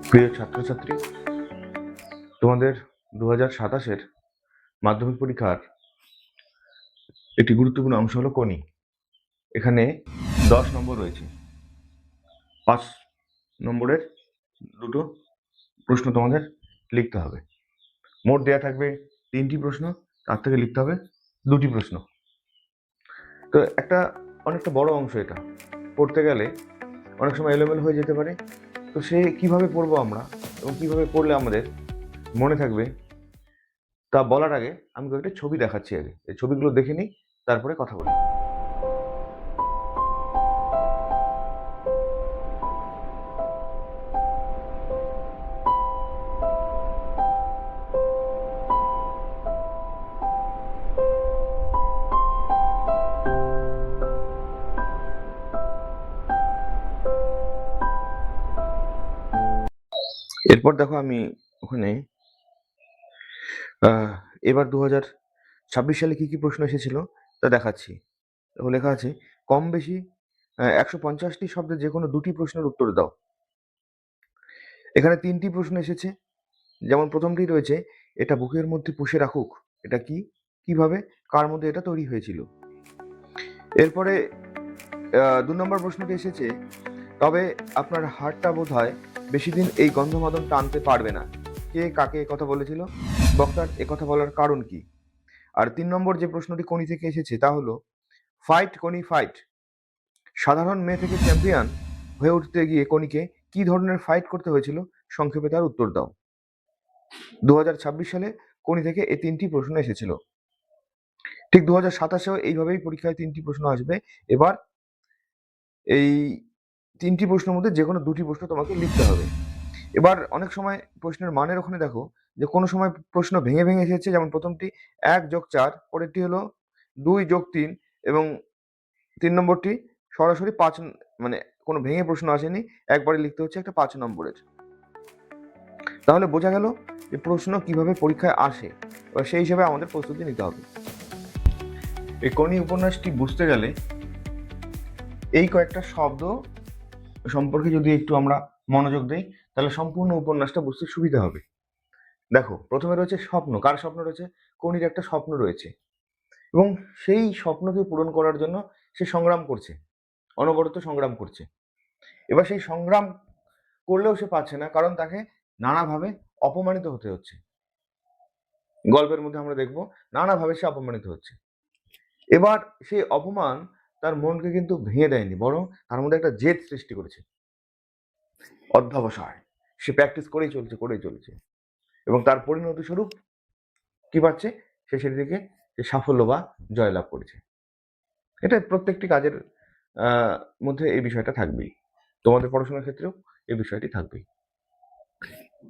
প্রিয় ছাত্রছাত্রী, তোমাদের 2027-এর মাধ্যমিক পরীক্ষার একটি গুরুত্বপূর্ণ অংশ হলো কোনি। এখানে 10 নম্বর রয়েছে। 5 নম্বরের দুটো প্রশ্ন তোমাদের লিখতে হবে। মোট দেয়া থাকবে 3টি প্রশ্ন, তার থেকে লিখতে হবে 2টি প্রশ্ন। তো অনেকটা বড় অংশ, এটা পড়তে গেলে অনেক সময় এলোমেলো হয়ে যেতে পারে। তো সে কিভাবে পড়বো আমরা এবং কিভাবে পড়লে আমাদের মনে থাকবে, তা বলার আগে আমি কয়েকটা ছবি দেখাচ্ছি। আগে এই ছবিগুলো দেখে নিই, তারপরে কথা বলি। এরপর দেখো, আমি ওখানে এবার 2026 সালে কি কি প্রশ্ন এসেছিল তা দেখাচ্ছি। দেখো, লেখা আছে কম বেশি 150টি শব্দে যে কোনো 2টি প্রশ্নের উত্তর দাও। এখানে 3টি প্রশ্ন এসেছে। যেমন প্রথমটি রয়েছে, এটা বুকের মধ্যে পুষে রাখুক। এটা কি, কিভাবে, কার মধ্যে এটা তৈরি হয়েছিল। এরপরে 2 নম্বর প্রশ্নটি এসেছে, তবে আপনার হাড়টা বোধহয় বেশি দিন এই গন্ধমাদন টানতে পারবে না। কে কাকে কথা বলেছিল, বক্তার কথা বলার কারণ কি। আর 3 নম্বর যে প্রশ্নটি কোনি থেকে এসেছে তা হলো, ফাইট কোনি ফাইট। সাধারণ মেয়ে থেকে চ্যাম্পিয়ন হয়ে উঠতে গিয়ে কোনিকে কি ধরনের ফাইট করতে হয়েছিল, সংক্ষেপে তার উত্তর দাও। 2026 সালে কোনি থেকে এই 3টি প্রশ্ন এসেছিল। ঠিক 2027-এও এইভাবেই পরীক্ষায় 3টি প্রশ্ন আসবে। এবার এই 3টি প্রশ্নের মধ্যে যে কোনো 2টি প্রশ্ন তোমাকে লিখতে হবে। এবার অনেক সময় প্রশ্নের মানের ওখানে দেখো যে কোনো সময় প্রশ্ন ভেঙে ভেঙে এসেছে। যেমন প্রথমটি 1+4, পরেরটি হলো 2+3 এবং 3 নম্বরটি সরাসরি 5, মানে কোনো ভেঙে প্রশ্ন আসেনি, একবারে লিখতে হচ্ছে একটা 5 নম্বরের। তাহলে বোঝা গেল যে প্রশ্ন কিভাবে পরীক্ষায় আসে, এবার সেই হিসেবে আমাদের প্রস্তুতি নিতে হবে। এই কোনি উপন্যাসটি বুঝতে গেলে এই কয়েকটা শব্দ সম্পর্কে যদি একটু আমরা মনোযোগ দেই, তাহলে সম্পূর্ণ উপন্যাসটা বুঝতে সুবিধা হবে। দেখো, প্রথমে রয়েছে স্বপ্ন। কার স্বপ্ন রয়েছে? কোনির একটা স্বপ্ন রয়েছে এবং সেই স্বপ্নকে পূরণ করার জন্য সে সংগ্রাম করছে, অনবরত সংগ্রাম করছে। এবার সেই সংগ্রাম করলেও সে পাচ্ছে না, কারণ তাকে নানাভাবে অপমানিত হতে হচ্ছে। গল্পের মধ্যে আমরা দেখব নানাভাবে সে অপমানিত হচ্ছে। এবার সেই অপমান তার মনকে কিন্তু ভেঙে দেয়নি, বরং তার মধ্যে একটা জেদ সৃষ্টি করেছে, অধ্যবসায়। সে প্র্যাকটিস করেই চলছে এবং তার পরিণতি স্বরূপ কি পাচ্ছে, সে সেদিকে সে সাফল্য বা জয়লাভ করেছে। এটা প্রত্যেকটি কাজের মধ্যে এই বিষয়টা থাকবেই, তোমাদের পড়াশোনার ক্ষেত্রেও এই বিষয়টি থাকবেই।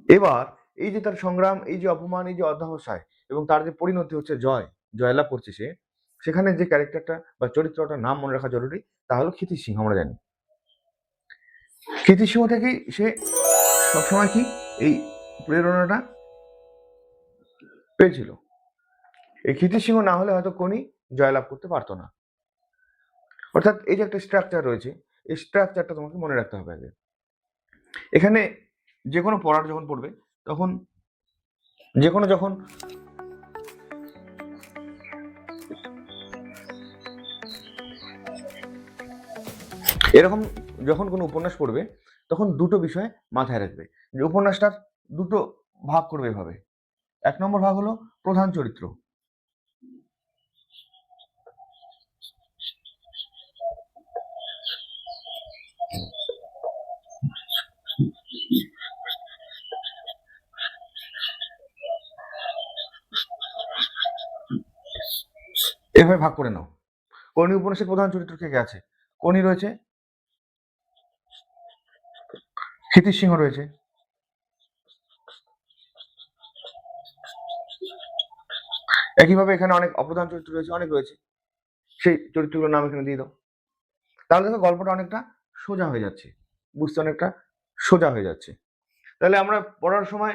এবার এই যে তার সংগ্রাম, এই যে অপমান, এই যে অধ্যবসায় এবং তার যে পরিণতি হচ্ছে জয়লাভ করছে সে, সেখানে যে ক্যারেক্টারটা বা চরিত্রটার নাম মনে রাখা জরুরি, তা হলো ক্ষিতিশ সিংহ। আমরা জানি ক্ষিতিশ সিংহ থেকেই সে সবসময় কি এই প্রেরণাটা পেয়েছিল। এই ক্ষিতিশ সিংহ না হলে হয়তো কোনি জয়লাভ করতে পারতো না। অর্থাৎ এই যে একটা স্ট্রাকচার রয়েছে, এই স্ট্রাকচারটা তোমাকে মনে রাখতে হবে আগে। এখানে যে কোনো পড়ার যখন পড়বে, তখন যখন এরকম যখন কোনো উপন্যাস পড়বে, তখন দুটো বিষয় মাথায় রাখবে। যে উপন্যাসটার দুটো ভাগ করবে এভাবে। 1 নম্বর ভাগ হলো প্রধান চরিত্র। এভাবে ভাগ করে নাও। কোনি উপন্যাসের প্রধান চরিত্র কে কে আছে? কোনি রয়েছে, ক্ষিতিশ সিংহ রয়েছে, একইভাবে এখানে অনেক অপ্রধান চরিত্র রয়েছে, অনেক রয়েছে। সেই চরিত্রগুলোর নাম এখানে দিয়ে দাও। তাহলে দেখো গল্পটা অনেকটা সোজা হয়ে যাচ্ছে, বুঝতে অনেকটা সোজা হয়ে যাচ্ছে। তাহলে আমরা পড়ার সময়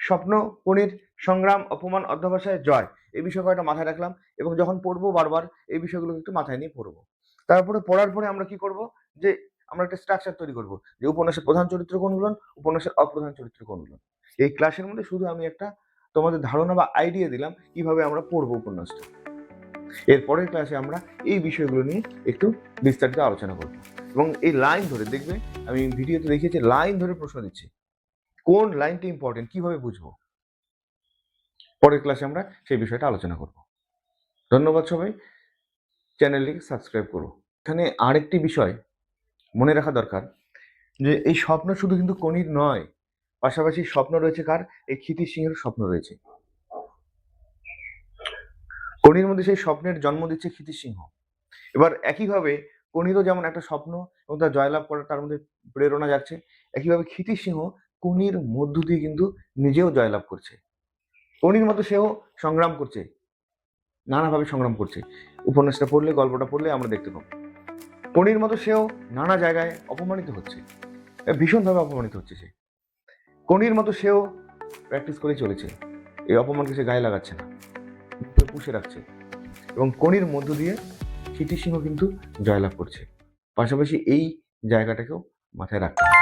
স্বপ্ন, কোনির সংগ্রাম, অপমান, অধ্যবসায়, জয়, এই বিষয় কয়টা মাথায় রাখলাম এবং যখন পড়বো বারবার এই বিষয়গুলো একটু মাথায় নিয়ে পড়বো। তারপরে পড়ার পরে আমরা কি করব, যে আমরা একটা স্ট্রাকচার তৈরি করব যে উপন্যাসের প্রধান চরিত্র কোনগুলো, উপন্যাসের অপ্রধান চরিত্র কোনগুলো। এই ক্লাসের মধ্যে শুধু আমি একটা তোমাদের ধারণা বা আইডিয়া দিলাম কিভাবে আমরা পড়বো উপন্যাসটা। এর পরের ক্লাসে আমরা এই বিষয়গুলো নিয়ে একটু বিস্তারিত আলোচনা করব এবং এই লাইন ধরে দেখবে আমি ভিডিওতে দেখিয়েছি লাইন ধরে প্রশ্ন দিচ্ছি, কোন লাইনটা ইম্পর্টেন্ট কিভাবে বুঝবো। পরের ক্লাসে আমরা সেই বিষয়টা আলোচনা করব। ধন্যবাদ সবাই, চ্যানেলটিকে সাবস্ক্রাইব করো। এখানে আরেকটি বিষয় মনে রাখা দরকার যে এই স্বপ্ন শুধু কিন্তু কনির নয়, পাশাপাশি স্বপ্ন রয়েছে কার, এই ক্ষিতিশ সিংহের স্বপ্ন রয়েছে। কনির মধ্যে সেই স্বপ্নের জন্ম দিচ্ছে ক্ষিতিশ সিংহ। এবার একইভাবে কনিরও যেমন একটা স্বপ্ন এবং তার জয়লাভ করার তার মধ্যে প্রেরণা যাচ্ছে, একইভাবে ক্ষিতিশ সিংহ কনির মধ্য দিয়ে কিন্তু নিজেও জয়লাভ করছে। কনির মতো সেও সংগ্রাম করছে, নানাভাবে সংগ্রাম করছে। উপন্যাসটা পড়লে, গল্পটা পড়লে আমরা দেখতে পাবো কনির মতো সেও নানা জায়গায় অপমানিত হচ্ছে, ভীষণভাবে অপমানিত হচ্ছে সে। কনির মতো সেও প্র্যাকটিস করে চলেছে, এই অপমানকে সে গায়ে লাগাচ্ছে না, পুষে রাখছে এবং কনির মধ্য দিয়ে ক্ষিতিশ সিংহ কিন্তু জয়লাভ করছে। পাশাপাশি এই জায়গাটাকেও মাথায় রাখতে হবে।